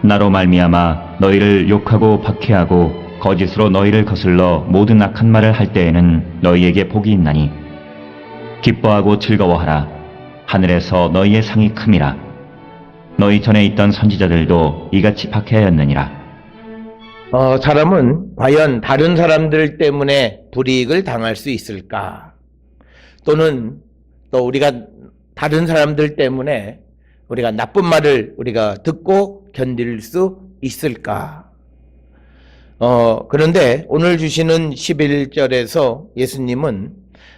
나로 말미암아 너희를 욕하고 박해하고 거짓으로 너희를 거슬러 모든 악한 말을 할 때에는 너희에게 복이 있나니 기뻐하고 즐거워하라. 하늘에서 너희의 상이 큼이라. 너희 전에 있던 선지자들도 이같이 박해하였느니라. 사람은 과연 다른 사람들 때문에 불이익을 당할 수 있을까? 또는 또 우리가 다른 사람들 때문에 우리가 나쁜 말을 우리가 듣고 견딜 수 있을까? 그런데 오늘 주시는 11절에서 예수님은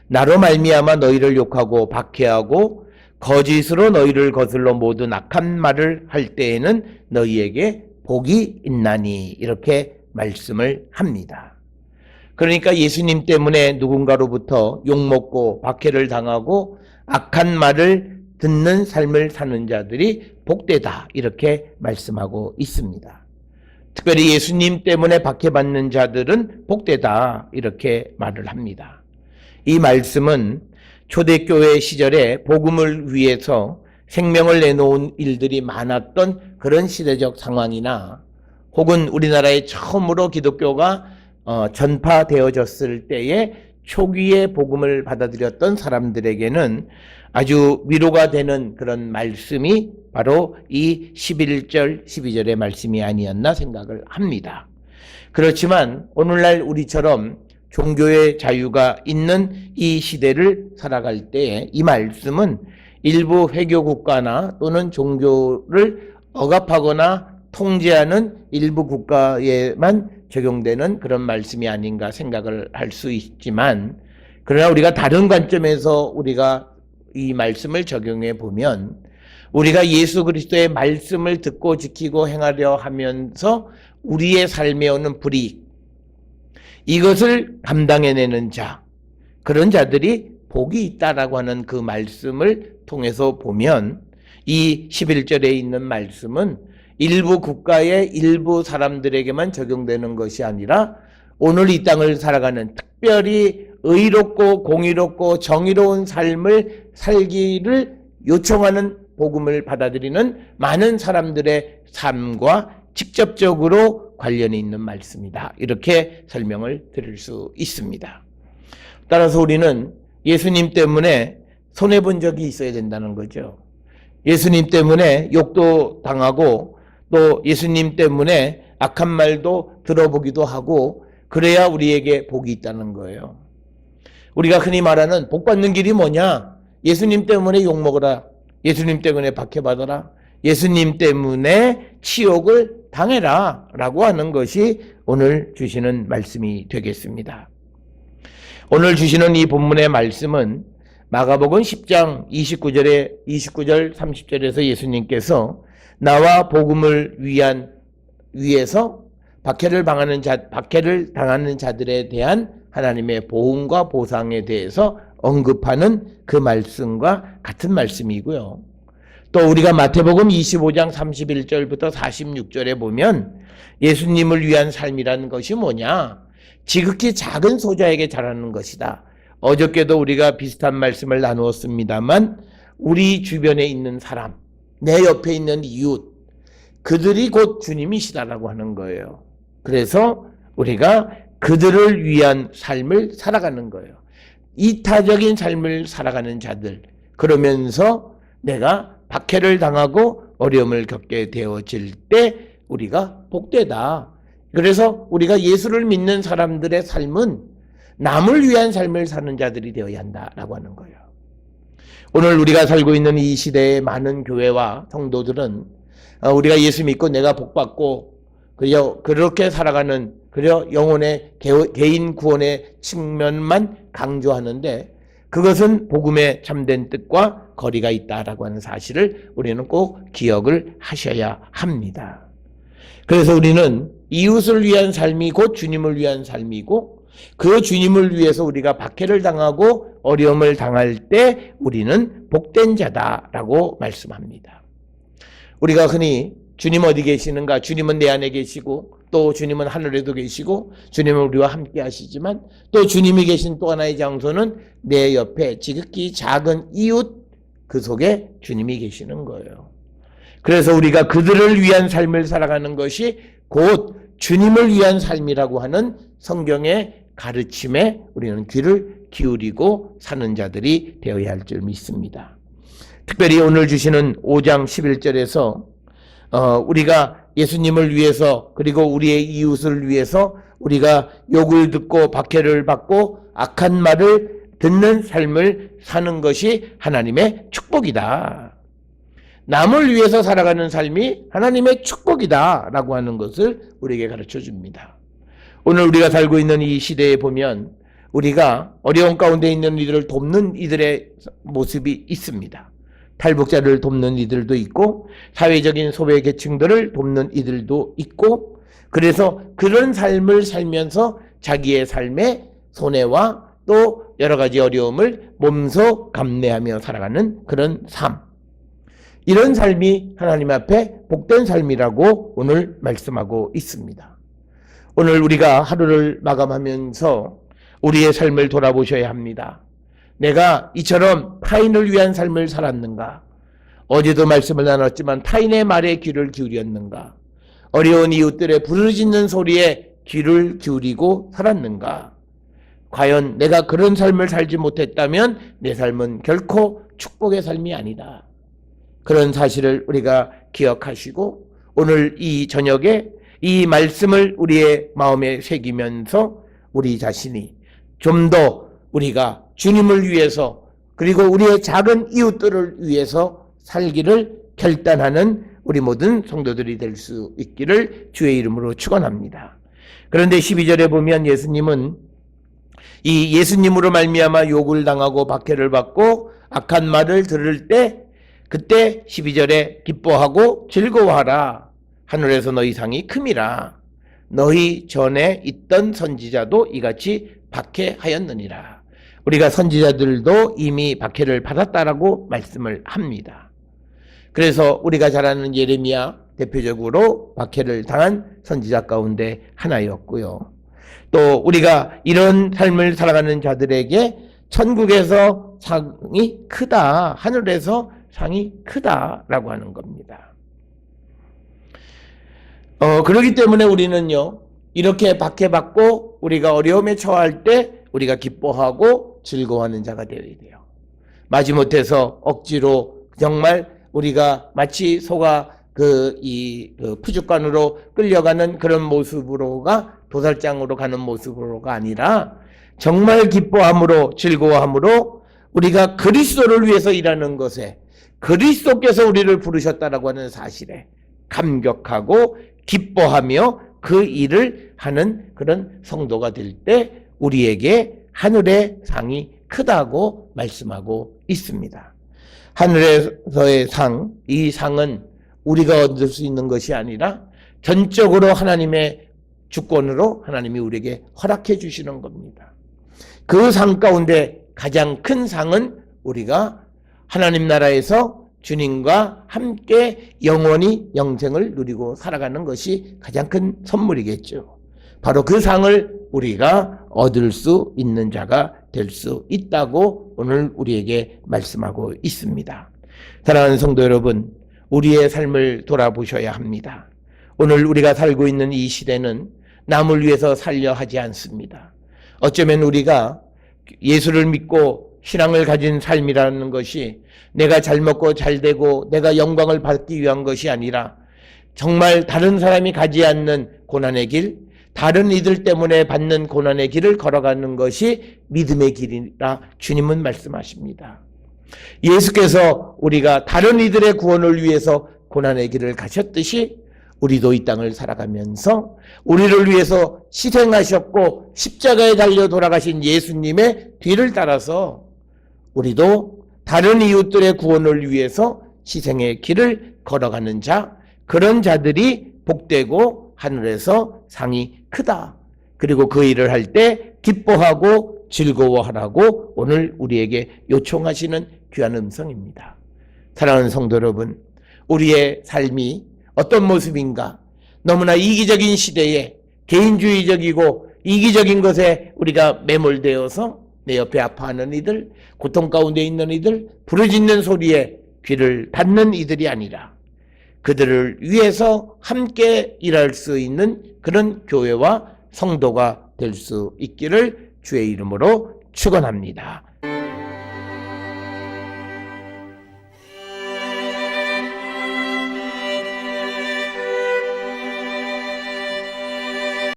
나로 말미암아 너희를 욕하고 박해하고 거짓으로 너희를 거슬러 모든 악한 말을 할 때에는 너희에게 복이 있나니 이렇게 말씀을 합니다. 그러니까 예수님 때문에 누군가로부터 욕먹고 박해를 당하고 악한 말을 듣는 삶을 사는 자들이 복되다 이렇게 말씀하고 있습니다. 특별히 예수님 때문에 박해받는 자들은 복되다 이렇게 말을 합니다. 이 말씀은 초대교회 시절에 복음을 위해서 생명을 내놓은 일들이 많았던 그런 시대적 상황이나 혹은 우리나라에 처음으로 기독교가 전파되어졌을 때에 초기에 복음을 받아들였던 사람들에게는 아주 위로가 되는 그런 말씀이 바로 이 11절, 12절의 말씀이 아니었나 생각을 합니다. 그렇지만 오늘날 우리처럼 종교의 자유가 있는 이 시대를 살아갈 때에 이 말씀은 일부 회교 국가나 또는 종교를 억압하거나 통제하는 일부 국가에만 적용되는 그런 말씀이 아닌가 생각을 할 수 있지만, 그러나 우리가 다른 관점에서 우리가 이 말씀을 적용해 보면 우리가 예수 그리스도의 말씀을 듣고 지키고 행하려 하면서 우리의 삶에 오는 불이익, 이것을 감당해내는 자, 그런 자들이 복이 있다라고 하는 그 말씀을 통해서 보면 이 11절에 있는 말씀은 일부 국가의 일부 사람들에게만 적용되는 것이 아니라 오늘 이 땅을 살아가는 특별히 의롭고 공의롭고 정의로운 삶을 살기를 요청하는 복음을 받아들이는 많은 사람들의 삶과 직접적으로 관련이 있는 말씀이다. 이렇게 설명을 드릴 수 있습니다. 따라서 우리는 예수님 때문에 손해본 적이 있어야 된다는 거죠. 예수님 때문에 욕도 당하고 또 예수님 때문에 악한 말도 들어보기도 하고 그래야 우리에게 복이 있다는 거예요. 우리가 흔히 말하는 복 받는 길이 뭐냐? 예수님 때문에 욕먹어라. 예수님 때문에 박해받아라. 예수님 때문에 치욕을 당해라 라고 하는 것이 오늘 주시는 말씀이 되겠습니다. 오늘 주시는 이 본문의 말씀은 마가복음 10장 29절 30절에서 예수님께서 나와 복음을 위해서 박해를 당하는 자들에 대한 하나님의 보응과 보상에 대해서 언급하는 그 말씀과 같은 말씀이고요. 또 우리가 마태복음 25장 31절부터 46절에 보면 예수님을 위한 삶이라는 것이 뭐냐? 지극히 작은 소자에게 잘하는 것이다. 어저께도 우리가 비슷한 말씀을 나누었습니다만 우리 주변에 있는 사람, 내 옆에 있는 이웃, 그들이 곧 주님이시다라고 하는 거예요. 그래서 우리가 그들을 위한 삶을 살아가는 거예요. 이타적인 삶을 살아가는 자들, 그러면서 내가 박해를 당하고 어려움을 겪게 되어질 때 우리가 복되다. 그래서 우리가 예수를 믿는 사람들의 삶은 남을 위한 삶을 사는 자들이 되어야 한다라고 하는 거예요. 오늘 우리가 살고 있는 이 시대의 많은 교회와 성도들은 우리가 예수 믿고 내가 복받고 그렇게 살아가는 영혼의 개인 구원의 측면만 강조하는데 그것은 복음의 참된 뜻과 거리가 있다라고 하는 사실을 우리는 꼭 기억을 하셔야 합니다. 그래서 우리는 이웃을 위한 삶이 곧 주님을 위한 삶이고 그 주님을 위해서 우리가 박해를 당하고 어려움을 당할 때 우리는 복된 자다라고 말씀합니다. 우리가 흔히 주님 어디 계시는가? 주님은 내 안에 계시고 또 주님은 하늘에도 계시고 주님은 우리와 함께 하시지만 또 주님이 계신 또 하나의 장소는 내 옆에 지극히 작은 이웃 그 속에 주님이 계시는 거예요. 그래서 우리가 그들을 위한 삶을 살아가는 것이 곧 주님을 위한 삶이라고 하는 성경의 가르침에 우리는 귀를 기울이고 사는 자들이 되어야 할 줄 믿습니다. 특별히 오늘 주시는 5장 11절에서 우리가 예수님을 위해서 그리고 우리의 이웃을 위해서 우리가 욕을 듣고 박해를 받고 악한 말을 듣는 삶을 사는 것이 하나님의 축복이다. 남을 위해서 살아가는 삶이 하나님의 축복이다라고 하는 것을 우리에게 가르쳐 줍니다. 오늘 우리가 살고 있는 이 시대에 보면 우리가 어려운 가운데 있는 이들을 돕는 이들의 모습이 있습니다. 탈북자를 돕는 이들도 있고 사회적인 소외 계층들을 돕는 이들도 있고, 그래서 그런 삶을 살면서 자기의 삶의 손해와 또 여러 가지 어려움을 몸소 감내하며 살아가는 그런 삶, 이런 삶이 하나님 앞에 복된 삶이라고 오늘 말씀하고 있습니다. 오늘 우리가 하루를 마감하면서 우리의 삶을 돌아보셔야 합니다. 내가 이처럼 타인을 위한 삶을 살았는가? 어제도 말씀을 나눴지만 타인의 말에 귀를 기울였는가? 어려운 이웃들의 부르짖는 소리에 귀를 기울이고 살았는가? 과연 내가 그런 삶을 살지 못했다면 내 삶은 결코 축복의 삶이 아니다. 그런 사실을 우리가 기억하시고 오늘 이 저녁에 이 말씀을 우리의 마음에 새기면서 우리 자신이 좀 더 우리가 주님을 위해서 그리고 우리의 작은 이웃들을 위해서 살기를 결단하는 우리 모든 성도들이 될 수 있기를 주의 이름으로 축원합니다. 그런데 12절에 보면 예수님은 이 예수님으로 말미암아 욕을 당하고 박해를 받고 악한 말을 들을 때 그때 12절에 기뻐하고 즐거워하라. 하늘에서 너희 상이 큼이라. 너희 전에 있던 선지자도 이같이 박해하였느니라. 우리가 선지자들도 이미 박해를 받았다라고 말씀을 합니다. 그래서 우리가 잘 아는 예레미야 대표적으로 박해를 당한 선지자 가운데 하나였고요. 또 우리가 이런 삶을 살아가는 자들에게 천국에서 상이 크다, 하늘에서 상이 크다라고 하는 겁니다. 그렇기 때문에 우리는요, 이렇게 박해받고 우리가 어려움에 처할 때 우리가 기뻐하고 즐거워하는 자가 되어야 돼요. 마지못해서 억지로 정말 우리가 마치 소가 푸죽간으로 끌려가는 그런 모습으로가 도살장으로 가는 모습으로가 아니라 정말 기뻐함으로 즐거워함으로 우리가 그리스도를 위해서 일하는 것에 그리스도께서 우리를 부르셨다라고 하는 사실에 감격하고 기뻐하며 그 일을 하는 그런 성도가 될 때 우리에게 하늘의 상이 크다고 말씀하고 있습니다. 하늘에서의 상, 이 상은 우리가 얻을 수 있는 것이 아니라 전적으로 하나님의 주권으로 하나님이 우리에게 허락해 주시는 겁니다. 그 상 가운데 가장 큰 상은 우리가 하나님 나라에서 주님과 함께 영원히 영생을 누리고 살아가는 것이 가장 큰 선물이겠죠. 바로 그 상을 우리가 얻을 수 있는 자가 될 수 있다고 오늘 우리에게 말씀하고 있습니다. 사랑하는 성도 여러분, 우리의 삶을 돌아보셔야 합니다. 오늘 우리가 살고 있는 이 시대는 남을 위해서 살려 하지 않습니다. 어쩌면 우리가 예수를 믿고 신앙을 가진 삶이라는 것이 내가 잘 먹고 잘 되고 내가 영광을 받기 위한 것이 아니라 정말 다른 사람이 가지 않는 고난의 길, 다른 이들 때문에 받는 고난의 길을 걸어가는 것이 믿음의 길이라 주님은 말씀하십니다. 예수께서 우리가 다른 이들의 구원을 위해서 고난의 길을 가셨듯이 우리도 이 땅을 살아가면서 우리를 위해서 희생하셨고 십자가에 달려 돌아가신 예수님의 뒤를 따라서 우리도 다른 이웃들의 구원을 위해서 희생의 길을 걸어가는 자, 그런 자들이 복되고 하늘에서 상이 크다. 그리고 그 일을 할 때 기뻐하고 즐거워하라고 오늘 우리에게 요청하시는 귀한 음성입니다. 사랑하는 성도 여러분, 우리의 삶이 어떤 모습인가? 너무나 이기적인 시대에 개인주의적이고 이기적인 것에 우리가 매몰되어서 내 옆에 아파하는 이들, 고통 가운데 있는 이들, 부르짖는 소리에 귀를 닫는 이들이 아니라 그들을 위해서 함께 일할 수 있는 그런 교회와 성도가 될 수 있기를 주의 이름으로 축원합니다.